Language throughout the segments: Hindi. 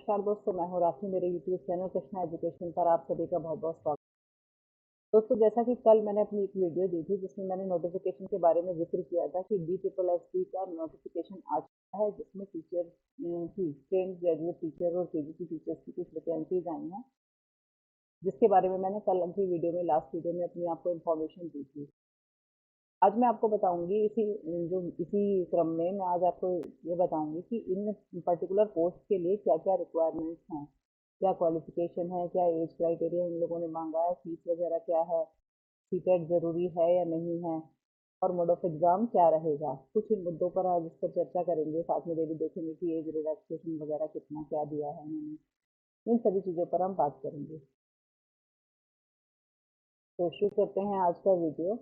नमस्कार दोस्तों, मैं हूँ राखी। मेरे यूट्यूब चैनल कृष्णा एजुकेशन पर आप सभी का बहुत बहुत स्वागत है। दोस्तों, जैसा कि कल मैंने अपनी एक वीडियो दी थी जिसमें मैंने नोटिफिकेशन के बारे में जिक्र किया था कि DSSS का नोटिफिकेशन आ चुका है, जिसमें टीचर की ट्रेन ग्रेजुएट टीचर और KGT टीचर्स की कुछ वैकेंसीज आई हैं, जिसके बारे में मैंने कल अपनी वीडियो में लास्ट वीडियो में अपनी आपको इन्फॉर्मेशन दी थी। आज मैं आपको बताऊंगी इसी क्रम में मैं आज आपको ये बताऊंगी कि इन पर्टिकुलर पोस्ट के लिए क्या क्या रिक्वायरमेंट्स हैं, क्या क्वालिफिकेशन है, क्या एज क्राइटेरिया इन लोगों ने मांगा है, फीस वगैरह क्या है, सीटेट ज़रूरी है या नहीं है, और मोड ऑफ एग्ज़ाम क्या रहेगा। कुछ इन मुद्दों पर आज इस पर चर्चा करेंगे। साथ में ये भी देखेंगे कि एज रिलैक्सेशन वगैरह कितना क्या दिया है इन्होंने। इन सभी चीज़ों पर हम बात करेंगे। तो शुरू करते हैं आज का video.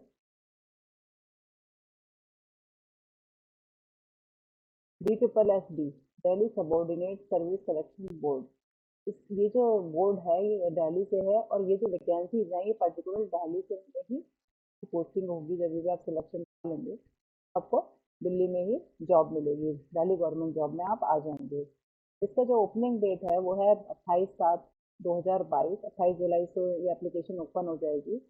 DSSB Delhi subordinate service selection board. ये जो बोर्ड है ये दिल्ली से है, और ये जो वैकेंसीज हैं ये पर्टिकुलर दिल्ली से ही पोस्टिंग होगी। जब भी आप सिलेक्शन कर लेंगे आपको दिल्ली में ही जॉब मिलेगी, दिल्ली गवर्नमेंट जॉब में आप आ जाएंगे। इसका जो ओपनिंग डेट है वो है 28/7/2022। 28 जुलाई से ये एप्लीकेशन ओपन हो जाएगी,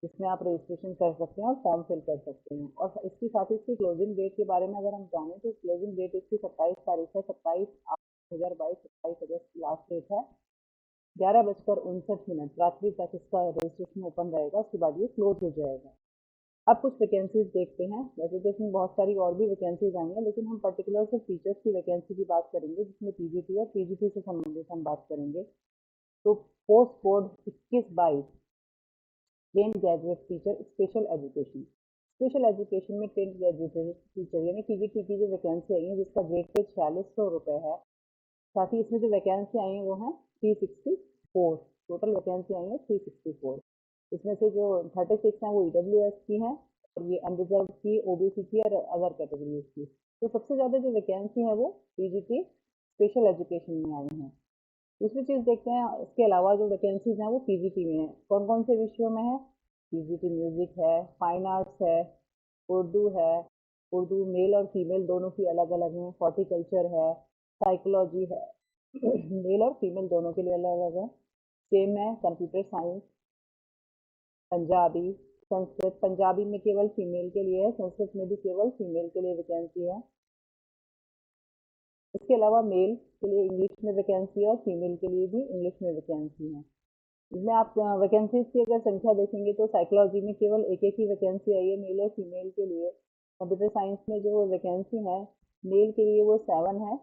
जिसमें आप रजिस्ट्रेशन कर सकते हैं और फॉर्म फिल कर सकते हैं। और इसके साथ ही इसकी क्लोजिंग डेट के बारे में अगर हम जानें तो क्लोजिंग डेट इसकी 27 तारीख है। 27/8/2022, 27 अगस्त की लास्ट डेट है। 11:59 रात्रि तक इसका रजिस्ट्रेशन ओपन रहेगा, उसके बाद ये क्लोज हो जाएगा। अब कुछ वैकेंसीज देखते हैं। वैसे तो इसमें बहुत सारी और भी वैकेंसीज आई हैं, लेकिन हम पर्टिकुलर से टीचर्स की वैकेंसी की बात करेंगे, जिसमें PGT और PGT से संबंधित हम बात करेंगे। तो post code 21/22 train graduate teacher special education. Special education में ट्रेन ग्रेजुएट टीचर यानी PGT की जो वैकेंसी आई है, जिसका वेटेज 4600 रुपये है। साथ ही इसमें जो वैकेंसी आई है वो है 364। टोटल वैकेंसी आई है 364। इसमें से जो 36 हैं वो EWS की हैं, और ये अनरिजर्व की, OBC की और अदर कैटेगरीज की। तो सबसे ज़्यादा जो वैकेंसी है वो PGT स्पेशल एजुकेशन में आई हैं। दूसरी चीज़ देखते हैं, इसके अलावा जो वैकेंसीज हैं वो PGT में है। कौन कौन से विषयों में है? PGT म्यूजिक है, फाइन आर्ट्स है, उर्दू है। उर्दू मेल और फीमेल दोनों की अलग अलग है। हॉर्टिकल्चर है, साइकोलॉजी है, मेल और फीमेल दोनों के लिए अलग अलग है। सेम है कंप्यूटर साइंस, पंजाबी, संस्कृत। पंजाबी में केवल फीमेल के लिए है, संस्कृत में भी केवल फीमेल के लिए वैकेंसी है। इसके अलावा मेल के लिए इंग्लिश में वैकेंसी है, और फीमेल के लिए भी इंग्लिश में वैकेंसी है। इसमें आप वैकेंसीज की अगर संख्या देखेंगे तो साइकोलॉजी में केवल एक एक ही वैकेंसी आई है, मेल और फीमेल के लिए। कंप्यूटर साइंस में जो वैकेंसी है मेल के लिए वो 7 है,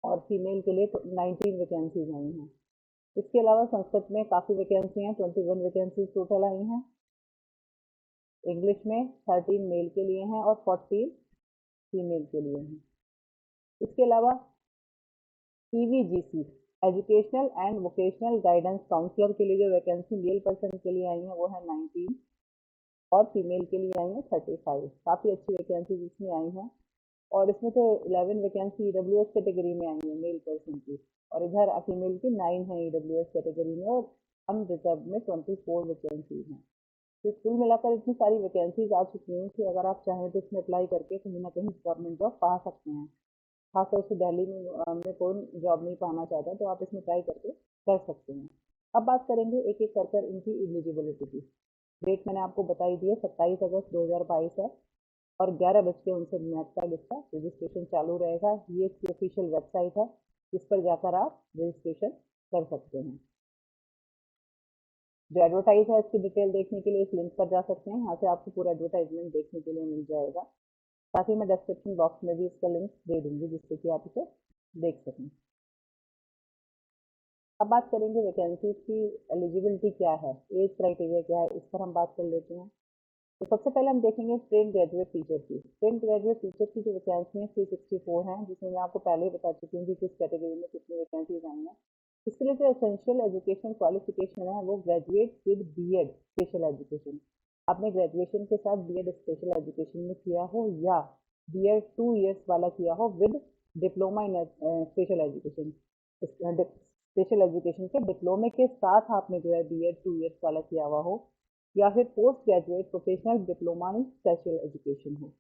और फीमेल के लिए 19 वैकेंसीज आई हैं। इसके अलावा संस्कृत में काफ़ी वैकेंसी हैं, 21 वैकेंसीज टोटल आई हैं। इंग्लिश में 13 मेल के लिए हैं और 14 फीमेल के लिए हैं। इसके अलावा PVGC educational and vocational guidance counsellor के लिए जो वैकेंसी मेल पर्सन के लिए आई है वो है 19, और फीमेल के लिए आई है 35। काफ़ी अच्छी वैकेंसी इसमें आई हैं। और इसमें तो 11 वैकेंसी EWS कैटेगरी में आई है मेल पर्सन की, और इधर फीमेल की 9 है EWS कैटेगरी में, और अनरिजर्व में 24 वैकेंसी हैं। तो कुल मिलाकर इतनी सारी वैकेंसीज आ चुकी हैं कि अगर आप चाहें तो इसमें अप्लाई करके कहीं ना कहीं गवर्नमेंट जॉब पा सकते हैं। खासतौर से दिल्ली में कौन जॉब नहीं पाना चाहता, तो आप इसमें ट्राई करके कर सकते हैं। अब बात करेंगे एक एक कर इनकी एलिजिबिलिटी की। डेट मैंने आपको बताई दी है, 27 अगस्त 2022 है, और 11:59 तक इसका रजिस्ट्रेशन चालू रहेगा। ये इसकी ऑफिशियल वेबसाइट है, इस पर जाकर आप रजिस्ट्रेशन कर सकते हैं। जो एडवर्टाइज है इसकी डिटेल देखने के लिए इस लिंक पर जा सकते हैं, यहाँ से आपको पूरा एडवर्टाइजमेंट देखने के लिए मिल जाएगा। साथ ही मैं डिस्क्रिप्शन बॉक्स में भी इसका लिंक दे दूंगी, जिससे कि आप इसे देख सकें। अब बात करेंगे वैकेंसीज की एलिजिबिलिटी क्या है, एज क्राइटेरिया क्या है, इस पर हम बात कर लेते हैं। तो सबसे पहले हम देखेंगे ट्रेन ग्रेजुएट टीचर की। ट्रेन ग्रेजुएट टीचर की जो वैकेंसी है 364 हैं, जिसमें मैं आपको पहले ही बता चुकी हूँ कि किस कैटेगरी में कितनी वैकेंसीज आई हैं। इसके लिए जो एसेंशियल एजुकेशन क्वालिफिकेशन है वो graduate with BEd special education. आपने ग्रेजुएशन के साथ BEd स्पेशल एजुकेशन में किया हो, या BEd 2 ईयर्स वाला किया हो with diploma in special education. Special education के डिप्लोमे के साथ आपने जो है BEd 2 ईयर्स वाला किया हुआ हो, या फिर post graduate professional diploma in special education हो,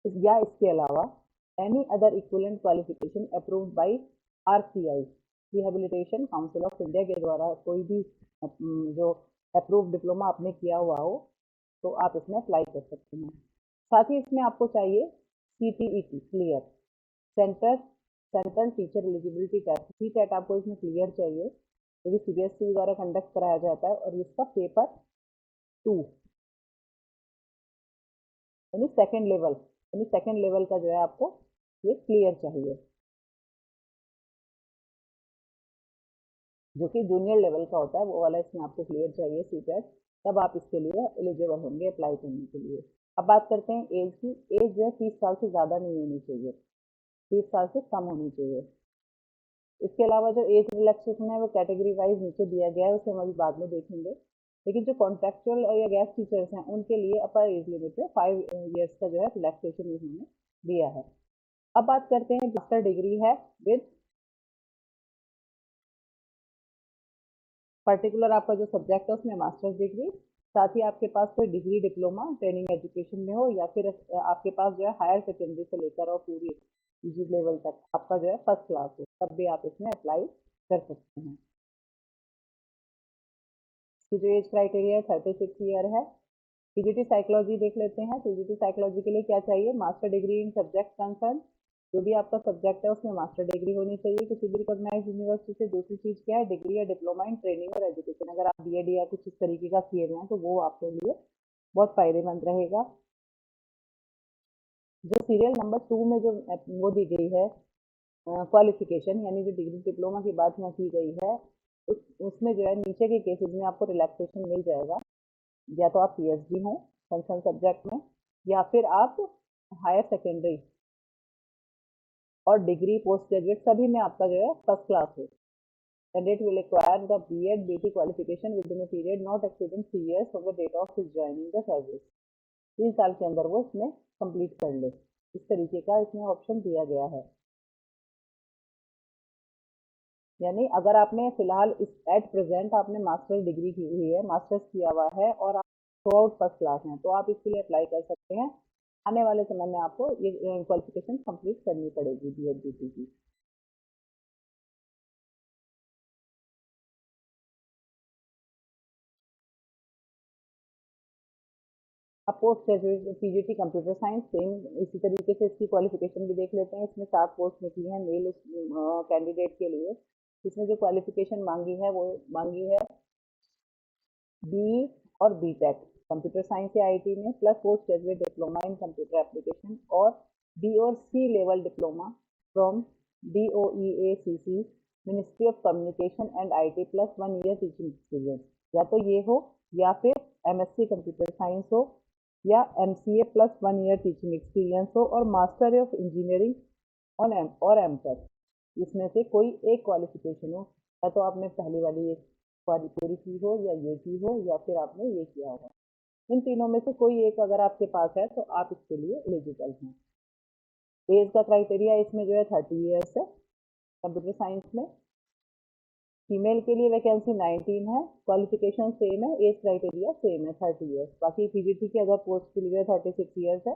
या इसके अलावा any other equivalent qualification approved by RCI rehabilitation council of India के द्वारा कोई भी जो अप्रूव डिप्लोमा आपने किया हुआ हो तो आप इसमें अप्लाई कर सकते हैं। साथ ही इसमें आपको चाहिए CTET clear, central teacher eligibility test, CTET आपको इसमें क्लियर चाहिए, जो कि CBSE द्वारा कंडक्ट कराया जाता है, और इसका पेपर 2 यानी सेकेंड लेवल का जो है आपको ये क्लियर चाहिए, जो कि जूनियर लेवल का होता है, वो वाला इसमें आपको क्लियर चाहिए CTET, तब आप इसके लिए एलिजिबल होंगे अप्लाई करने के लिए। अब बात करते हैं एज की। एज जो है 30 साल से ज़्यादा नहीं होनी चाहिए, 30 साल से कम होनी चाहिए। इसके अलावा जो एज रिलैक्सेशन है वो कैटेगरी वाइज नीचे दिया गया है, उसे हम अभी बाद में देखेंगे। लेकिन जो कॉन्ट्रेक्चुअल या गेस्ट टीचर्स हैं उनके लिए अपर एज लिमिट में 5 ईयर्स का जो है रिलैक्सेशन इन्होंने दिया है। अब बात करते हैं मास्टर डिग्री है विद पर्टिकुलर आपका जो सब्जेक्ट है उसमें मास्टर्स डिग्री, साथ ही आपके पास कोई डिग्री डिप्लोमा ट्रेनिंग एजुकेशन में हो, या फिर आपके पास जो है हायर सेकेंडरी से लेकर और पूरी पीजी लेवल तक आपका जो है फर्स्ट क्लास हो, तब भी आप इसमें अप्लाई कर सकते हैं। इसकी जो एज क्राइटेरिया है 36 ईयर है। पीजीटी साइकोलॉजी देख लेते हैं। पीजीटी साइकोलॉजी के लिए क्या चाहिए? Master degree in subject concern, जो भी आपका सब्जेक्ट है उसमें मास्टर डिग्री होनी चाहिए किसी भी रिकॉग्नाइज यूनिवर्सिटी से। दूसरी चीज़ क्या है? डिग्री या डिप्लोमा इन ट्रेनिंग और एजुकेशन, अगर आप बीएड या कुछ इस तरीके का किए हुए हैं तो वो आपके लिए बहुत फायदेमंद रहेगा। जो सीरियल नंबर 2 में जो वो दी गई है क्वालिफिकेशन, यानी जो डिग्री डिप्लोमा की बात यहाँ की गई है, उसमें जो है नीचे के केसेस में आपको रिलैक्सेशन मिल जाएगा, या तो आप पीएचडी हों कंसर्न सब्जेक्ट में, या फिर आप हायर सेकेंडरी और डिग्री पोस्ट ग्रेजुएट सभी में आपका जो है फर्स्ट क्लास हो। Candidate will acquire the BEd BT qualification within a period not exceeding 3 years from the date of his joining the service. 3 साल के अंदर वो इसमें कंप्लीट कर ले, इस तरीके का इसमें ऑप्शन दिया गया है। यानी अगर आपने फिलहाल इस एट प्रेजेंट आपने मास्टर्स डिग्री की हुई है, मास्टर्स किया हुआ है और आप थ्रू आउट फर्स्ट क्लास हैं, तो आप इसके लिए अप्लाई कर सकते हैं। आने वाले समय में आपको ये क्वालिफिकेशन कंप्लीट करनी पड़ेगी बीएड बीटी की। अब post graduate PGT computer science same इसी तरीके से इसकी क्वालिफिकेशन भी देख लेते हैं। इसमें 7 पोस्ट निकली हैं मेल कैंडिडेट के लिए। इसमें जो क्वालिफिकेशन मांगी है वो मांगी है बी और बी टेक कंप्यूटर साइंस या आईटी में, plus post graduate diploma in computer application, और बी और C level diploma from DOEACC ministry of communication and IT plus 1 year teaching experience. या तो ये हो, या फिर एमएससी कंप्यूटर साइंस हो, या MCA plus 1 year teaching experience हो, और मास्टर ऑफ इंजीनियरिंग और एमटेक, इसमें से कोई एक क्वालिफिकेशन हो। या तो आपने पहली वाली एक पूरी की हो, या ये की हो, या फिर आपने ये किया होगा। इन तीनों में से कोई एक अगर आपके पास है तो आप इसके लिए एलिजिबल हैं। एज का क्राइटेरिया इसमें जो है 30 ईयर्स है कंप्यूटर साइंस में। फीमेल के लिए वैकेंसी 19 है, क्वालिफिकेशन सेम है, एज क्राइटेरिया सेम है 30 ईयर्स। बाकी पीजीटी के अदर पोस्ट के लिए 36 ईयर्स है,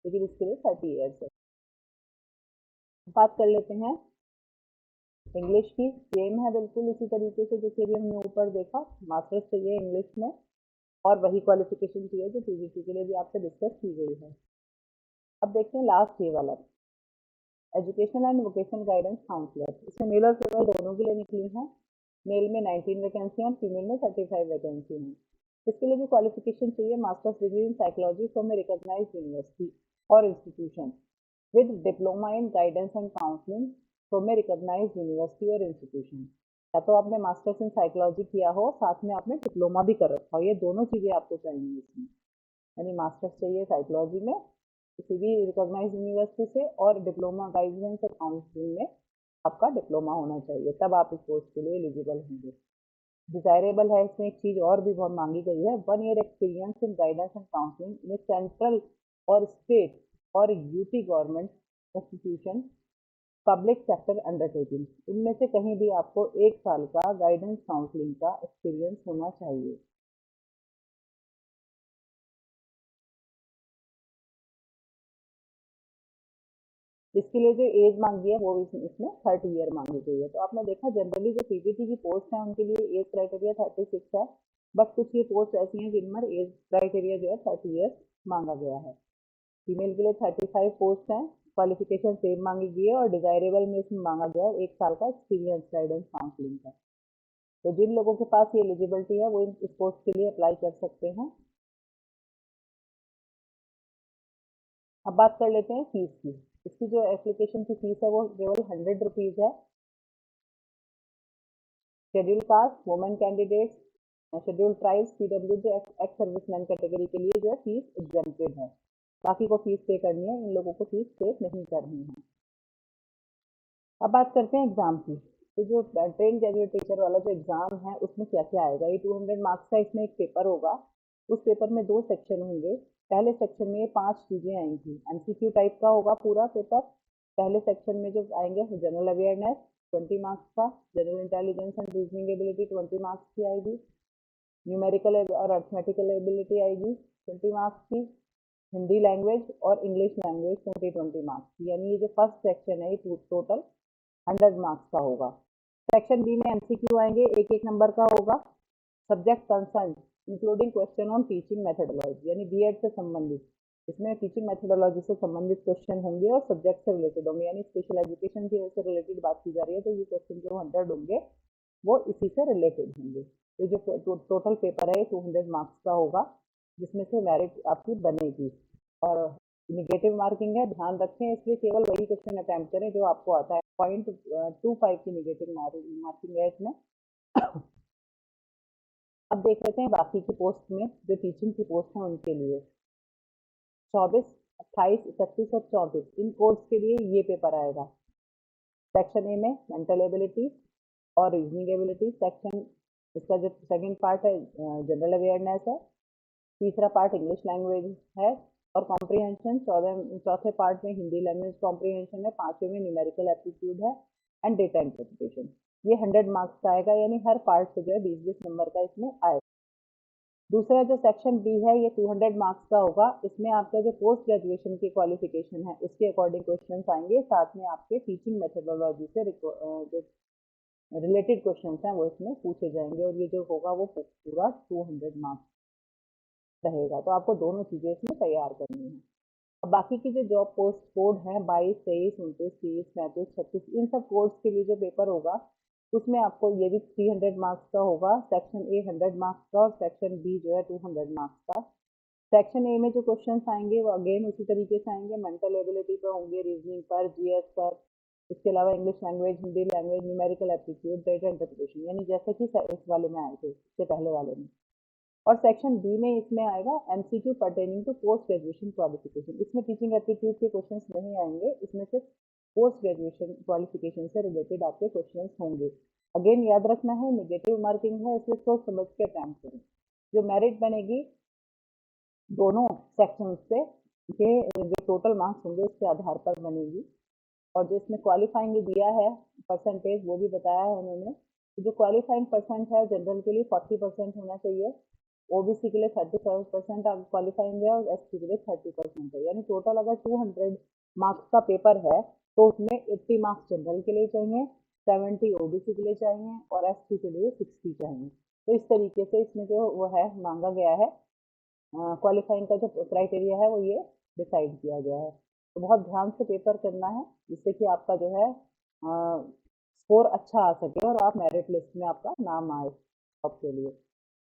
लेकिन इसके लिए 30 ईयर्स है। बात कर लेते हैं इंग्लिश की। सेम है बिल्कुल इसी तरीके से जैसे भी हमने ऊपर देखा, मास्टर्स चाहिए इंग्लिश में, और वही क्वालिफिकेशन चाहिए जो पीजीटी के लिए भी आपसे डिस्कस की गई है। अब देखते हैं लास्ट ये वाला, education and vocational guidance counsellor. इसमें मेल और फीमेल दोनों के लिए निकली हैं। मेल में 19 वैकेंसी और फीमेल में 35 वैकेंसी हैं। इसके लिए भी क्वालिफिकेशन चाहिए masters degree in psychology from a recognised university और institution with diploma in guidance and counselling from a recognised university और इंस्टीट्यूशन। या तो आपने मास्टर्स इन साइकोलॉजी किया हो, साथ में आपने डिप्लोमा भी कर रखा हो, ये दोनों चीज़ें आपको चाहिए इसमें। यानी मास्टर्स चाहिए साइकोलॉजी में किसी भी रिकॉग्नाइज यूनिवर्सिटी से, और डिप्लोमा गाइडेंस और काउंसलिंग में आपका डिप्लोमा होना चाहिए, तब आप इस पोस्ट के लिए एलिजिबल होंगे। डिजायरेबल है इसमें एक चीज़ और भी बहुत मांगी गई है, 1 year experience in guidance and counselling in central और स्टेट और UT government institution public sector undertaking. इनमें से कहीं भी आपको 1 साल का गाइडेंस काउंसलिंग का एक्सपीरियंस होना चाहिए। इसके लिए जो एज मांगी है वो इसमें 30 ईयर मांगी गई है। तो आपने देखा जनरली जो पीजीटी की पोस्ट है उनके लिए एज क्राइटेरिया 36 है, बट कुछ ये पोस्ट ऐसी हैं जिनमें एज क्राइटेरिया जो है 30 ईयर मांगा गया है। फीमेल के लिए 35 पोस्ट हैं, क्वालिफिकेशन सेम मांगी गई है और डिजायरेबल में इसमें मांगा गया है 1 साल का एक्सपीरियंस गाइडेंस काउंसलिंग का। तो जिन लोगों के पास ये एलिजिबिलिटी है वो इस पोस्ट के लिए अप्लाई कर सकते हैं। अब बात कर लेते हैं फीस की। इसकी जो एप्लीकेशन की फीस है वो केवल 100 रुपीज़ है। Schedule caste, women candidates, schedule tribes, PWD, ex serviceman category के लिए जो है फीस एग्जम्प्टेड है। बाकी को फीस पे करनी है, इन लोगों को फीस पे नहीं करनी है। अब बात करते हैं एग्जाम की। तो जो ट्रेन ग्रेजुएट टीचर वाला जो एग्जाम है उसमें क्या क्या आएगा। ये 200 मार्क्स का इसमें एक पेपर होगा। उस पेपर में 2 सेक्शन होंगे। पहले सेक्शन में 5 चीजें आएंगी। एमसीक्यू टाइप का होगा पूरा पेपर। पहले सेक्शन में जो आएंगे जनरल अवेयरनेस 20 मार्क्स का, general intelligence and reasoning ability 20 marks की आएगी, न्यूमेरिकल और अर्थमेटिकल एबिलिटी आएगी 20 मार्क्स की, हिंदी लैंग्वेज और इंग्लिश लैंग्वेज 20 मार्क्स की। यानी ये जो फर्स्ट सेक्शन है ये टोटल 100 मार्क्स का होगा। सेक्शन बी में एमसीक्यू आएंगे, एक एक नंबर का होगा। Subject concern including question on teaching methodology, यानी बीएड से संबंधित, इसमें टीचिंग मेथोडोलॉजी से संबंधित क्वेश्चन होंगे और सब्जेक्ट से रिलेटेड होंगे, यानी स्पेशल एजुकेशन की से रिलेटेड बात की जा रही है तो ये क्वेश्चन जो 100 होंगे वो इसी से रिलेटेड होंगे। तो जो टोटल पेपर है 200 मार्क्स का होगा, जिसमें से मेरिट आपकी बनेगी। और निगेटिव मार्किंग है, ध्यान रखें, इसलिए केवल वही क्वेश्चन अटैम्प्ट करें जो आपको आता है। 0.25 की निगेटिव मार्किंग है इसमें। अब देख लेते हैं बाकी की पोस्ट में, जो टीचिंग की पोस्ट है उनके लिए 24, 28, 31 और 34 इन कोर्स के लिए ये पेपर आएगा। सेक्शन ए में मेंटल एबिलिटी और रीजनिंग एबिलिटी, सेक्शन इसका जो सेकंड पार्ट है जनरल अवेयरनेस है, तीसरा पार्ट इंग्लिश लैंग्वेज है और कॉम्प्रीहेंशन, चौथे पार्ट में हिंदी लैंग्वेज कॉम्प्रीहेंशन है, पांचवें में न्यूमेरिकल एप्टीट्यूड है एंड डेटा इंटरप्रिटेशन। ये 100 मार्क्स का आएगा, यानी हर पार्ट से जो है 20-20 नंबर का इसमें आएगा। दूसरा जो सेक्शन बी है ये 200 मार्क्स का होगा। इसमें आपका जो पोस्ट ग्रेजुएशन की क्वालिफिकेशन है उसके अकॉर्डिंग क्वेश्चन आएंगे, साथ में आपके टीचिंग मेथोडोलॉजी से जो रिलेटेड क्वेश्चन हैं वो इसमें पूछे जाएंगे और ये जो होगा वो पूरा 200 मार्क्स रहेगा। तो आपको दोनों चीज़ें इसमें तैयार करनी है। अब बाकी की जो जॉब पोस्ट कोड है 22, 23, 29, 30, 35, 36 इन सब कोड्स के लिए जो पेपर होगा उसमें आपको ये भी 300 मार्क्स का होगा। सेक्शन ए 100 मार्क्स का और सेक्शन बी जो है 200 मार्क्स का। सेक्शन ए में जो क्वेश्चन आएंगे वो अगेन उसी तरीके से आएंगे, मेंटल एबिलिटी पर होंगे, रीजनिंग पर, जीएस पर, इसके अलावा English language, Hindi language, numerical aptitude, data interpretation, यानी जैसे कि इस वाले में आए थे, इससे पहले वाले में। और सेक्शन बी में इसमें आएगा MCQ pertaining to post graduation qualification. इसमें टीचिंग एप्टीट्यूड के क्वेश्चंस नहीं आएंगे, इसमें सिर्फ पोस्ट ग्रेजुएशन क्वालिफिकेशन से रिलेटेड आपके क्वेश्चंस होंगे। अगेन याद रखना है निगेटिव मार्किंग है, इसलिए सोच समझ के अटैम्प्ट करें। जो मेरिट बनेगी दोनों सेक्शन से के जो टोटल मार्क्स होंगे उसके आधार पर बनेगी। और जो इसमें क्वालिफाइंग दिया है परसेंटेज वो भी बताया है उन्होंने। तो जो क्वालिफाइंग परसेंट है जनरल के लिए 40% होना चाहिए, ओबीसी के लिए 35% क्वालिफाइंग है और एसटी के लिए 30% है। यानी टोटल अगर 200 मार्क्स का पेपर है तो उसमें 80 मार्क्स जनरल के लिए चाहिए, 70 ओबीसी के लिए चाहिए और एसटी के लिए 60 चाहिए। तो इस तरीके से इसमें जो वो है मांगा गया है, क्वालिफाइंग का जो क्राइटेरिया है वो ये डिसाइड किया गया है। तो बहुत ध्यान से पेपर करना है जिससे कि आपका जो है स्कोर अच्छा आ सके और आप मेरिट लिस्ट में आपका नाम आए जॉब के लिए।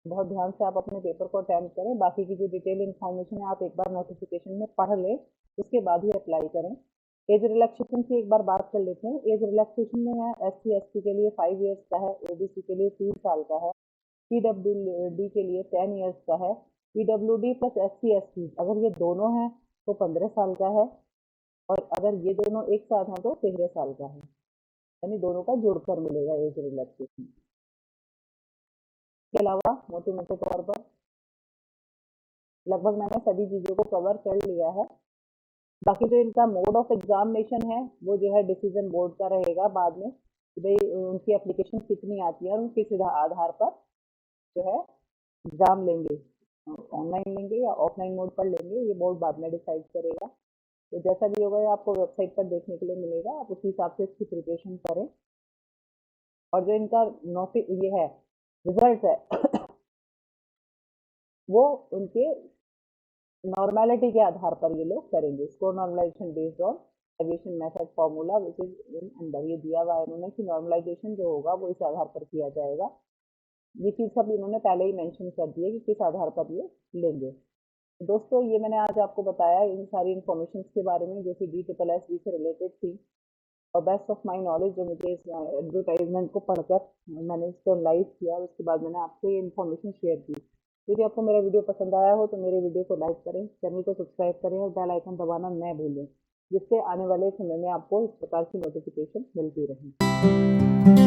बहुत ध्यान से आप अपने पेपर को अटेम्प्ट करें। बाकी की जो डिटेल इन्फॉर्मेशन है आप एक बार नोटिफिकेशन में पढ़ लें, उसके बाद ही अप्लाई करें। एज रिलैक्सेशन की एक बार बात कर लेते हैं। एज रिलैक्सेशन में है एससी एसटी के लिए 5 ईयर्स का है, ओबीसी के लिए 3 साल का है, पीडब्ल्यूडी के लिए 10 ईयर्स का है, पीडब्ल्यूडी प्लस एससी एसटी अगर ये दोनों हैं तो 15 साल का है और अगर ये दोनों एक साथ हैं तो 13 साल का है। यानी दोनों का जोड़कर मिलेगा एज रिलैक्सेशन। इसके अलावा मोटे मोटे तौर पर लगभग मैंने सभी चीज़ों को कवर कर लिया है। बाकी जो इनका मोड ऑफ एग्जामिनेशन है वो जो है डिसीजन बोर्ड का रहेगा बाद में कि भाई उनकी एप्लीकेशन कितनी आती है और वो किस आधार पर जो है एग्ज़ाम लेंगे, ऑनलाइन लेंगे या ऑफलाइन मोड पर लेंगे, ये बोर्ड बाद में डिसाइड करेगा। तो जैसा भी होगा ये आपको वेबसाइट पर देखने के लिए मिलेगा, आप उसी हिसाब से इसकी प्रिपरेशन करें। और जो इनका ये है रिजल्ट है वो उनके नॉर्मेलिटी के आधार पर ये लोग करेंगे। Score normalization based on aviation method formula which is in under, ये दिया हुआ है इन्होंने कि नॉर्मलाइजेशन जो होगा वो इस आधार पर किया जाएगा। ये चीज़ सब इन्होंने पहले ही मेंशन कर दी है कि किस आधार पर ये लेंगे। दोस्तों ये मैंने आज आपको बताया इन सारी इन्फॉर्मेशन के बारे में जो कि DSSB से रिलेटेड थी, और बेस्ट ऑफ माई नॉलेज जो मुझे इस एडवर्टाइजमेंट को पढ़कर मैंने इसको लाइव किया, उसके बाद मैंने आपको ये इन्फॉर्मेशन शेयर की। यदि आपको मेरा वीडियो पसंद आया हो तो मेरे वीडियो को लाइक करें, चैनल को सब्सक्राइब करें और बेल आइकन दबाना न भूलें, जिससे आने वाले समय में आपको इस प्रकार की नोटिफिकेशन मिलती रहे।